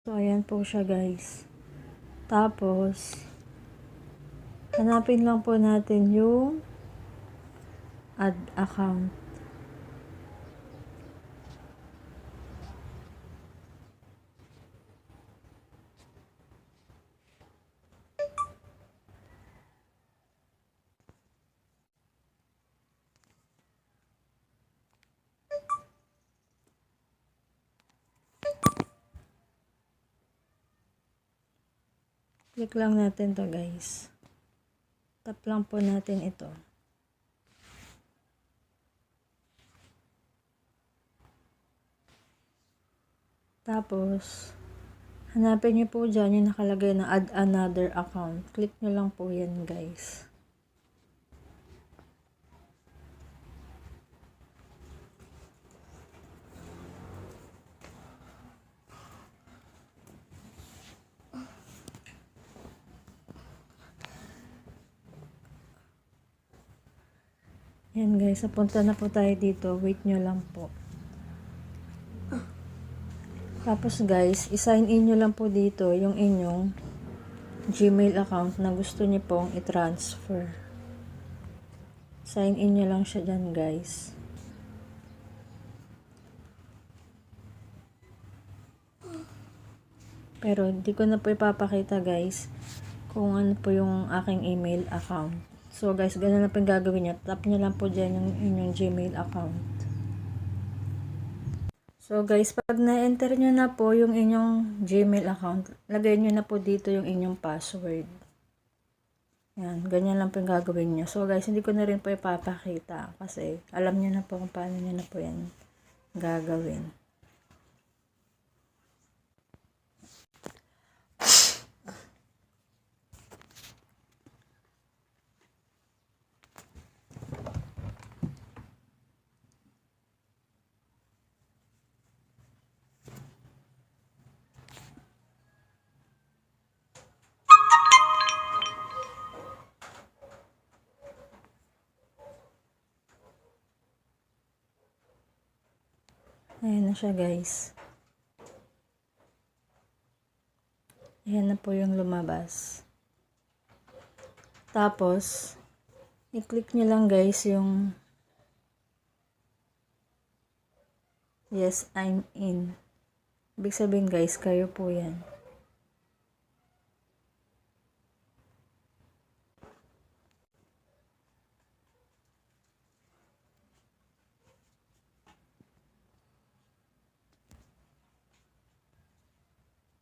So, ayan po siya guys. Tapos, hanapin lang po natin yung add account. Click lang natin to guys. Tap lang po natin ito. Tapos, hanapin nyo po dyan yung nakalagay na add another account. Click nyo lang po yan guys. Yan guys, napunta na po tayo dito. Wait nyo lang po. Tapos guys, i-sign in nyo lang po dito yung inyong Gmail account na gusto nyo pong i-transfer. Sign in nyo lang siya dyan guys. Pero hindi ko na po ipapakita guys kung ano po yung aking email account. So guys, ganun na po yung gagawin nyo. Tap nyo lang po dyan yung inyong Gmail account. So guys, pag na-enter nyo na po yung inyong Gmail account, lagay nyo na po dito yung inyong password. Yan, ganyan lang po yung gagawin nyo. So guys, hindi ko na rin po ipapakita kasi alam nyo na po kung paano nyo na po yan gagawin. Ayan na siya guys. Ayan na po yung lumabas. Tapos, i-click nyo lang guys yung yes, I'm in. Ibig sabihin guys, kayo po yan.